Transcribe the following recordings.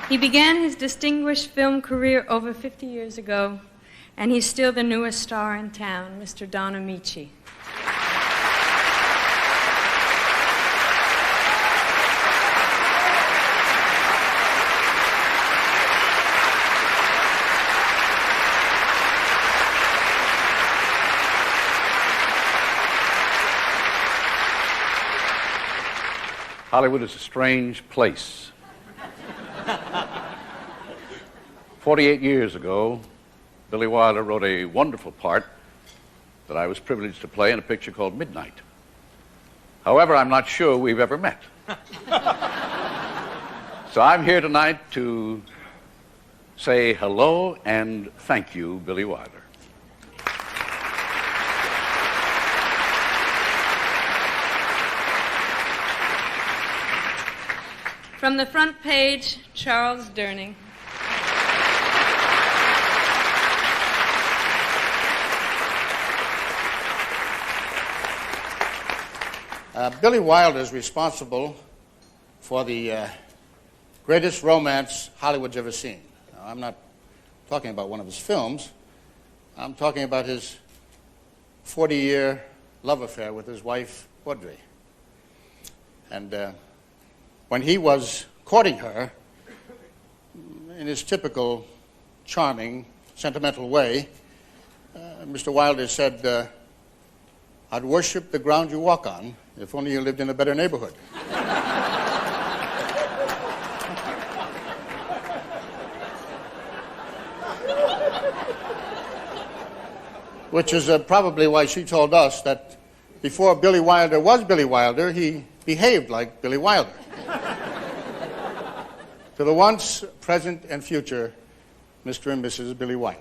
He began his distinguished film career over 50 years ago, and he's still the newest star in town, Mr. Don Ameche. Hollywood is a strange place. 48 years ago, Billy Wilder wrote a wonderful part that I was privileged to play in a picture called Midnight. However, I'm not sure we've ever met. So I'm here tonight to say hello and thank you, Billy Wilder. From the front page, Charles Durning. Billy Wilder is responsible for the greatest romance Hollywood's ever seen. Now, I'm not talking about one of his films. I'm talking about his 40-year love affair with his wife, Audrey. And when he was courting her, in his typical charming, sentimental way, Mr. Wilder said, "I'd worship the ground you walk on if only you lived in a better neighborhood." Which is probably why she told us that before Billy Wilder was Billy Wilder, he behaved like Billy Wilder. To the once, present, and future, Mr. and Mrs. Billy Wilder.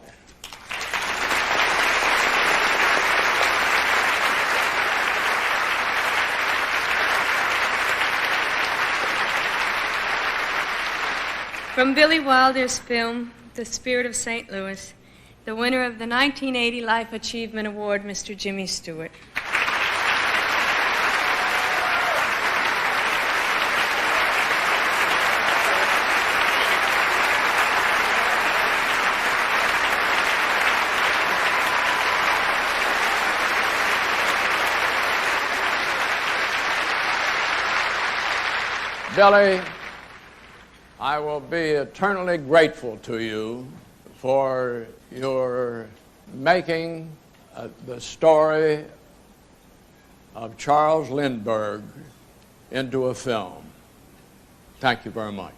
From Billy Wilder's film, The Spirit of St. Louis, the winner of the 1980 Life Achievement Award, Mr. Jimmy Stewart. Billy, I will be eternally grateful to you for your making the story of Charles Lindbergh into a film. Thank you very much.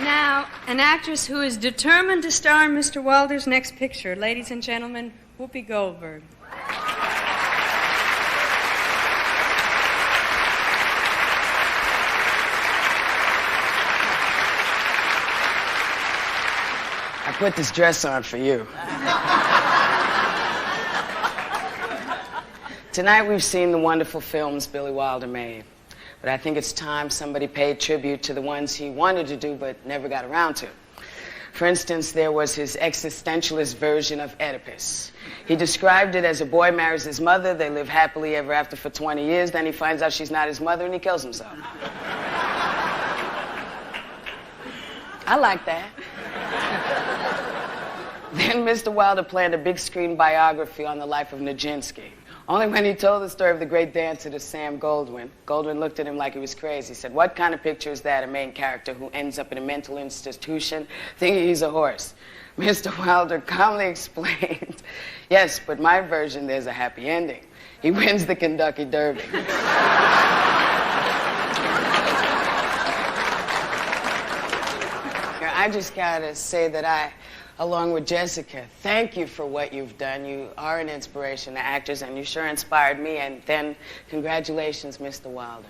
Now, an actress who is determined to star in Mr. Wilder's next picture. Ladies and gentlemen, Whoopi Goldberg. I put this dress on for you. Tonight we've seen the wonderful films Billy Wilder made. But I think it's time somebody paid tribute to the ones he wanted to do but never got around to. For instance, there was his existentialist version of Oedipus. He described it as a boy marries his mother, they live happily ever after for 20 years, then he finds out she's not his mother and he kills himself. I like that. Then Mr. Wilder planned a big screen biography on the life of Nijinsky. Only when he told the story of the great dancer to Sam Goldwyn, Goldwyn looked at him like he was crazy. He said, "What kind of picture is that, a main character who ends up in a mental institution thinking he's a horse?" Mr. Wilder calmly explained, "Yes, but my version, there's a happy ending. He wins the Kentucky Derby." I just gotta say that along with Jessica, thank you for what you've done. You are an inspiration to actors, and you sure inspired me. And then, congratulations, Mr. Wilder.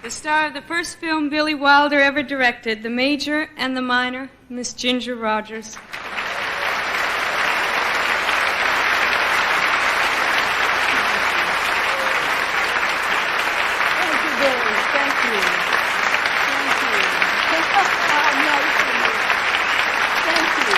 The star of the first film Billy Wilder ever directed, The Major and the Minor, Miss Ginger Rogers. How nice of you. Thank you.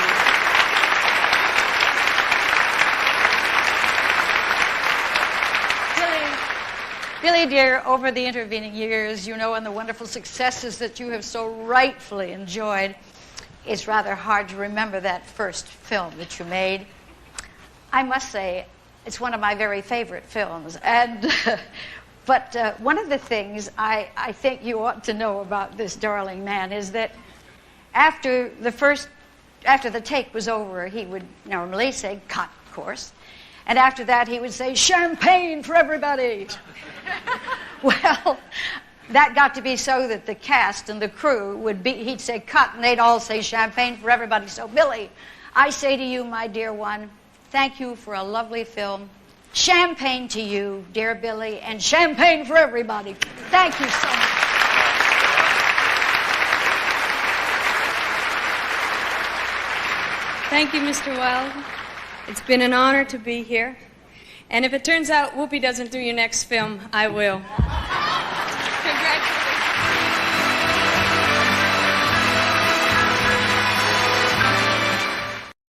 Billy, dear, over the intervening years, you know, and the wonderful successes that you have so rightfully enjoyed, it's rather hard to remember that first film that you made. I must say, it's one of my very favorite films. And but one of the things I think you ought to know about this darling man is that after the take was over, he would normally say, cut, of course. And after that, he would say, champagne for everybody. Well, that got to be so that the cast and the crew he'd say cut, and they'd all say champagne for everybody. So, Billy, I say to you, my dear one, thank you for a lovely film. Champagne to you, dear Billy, and champagne for everybody. Thank you so much. Thank you, Mr. Wilde. It's been an honor to be here. And if it turns out Whoopi doesn't do your next film, I will.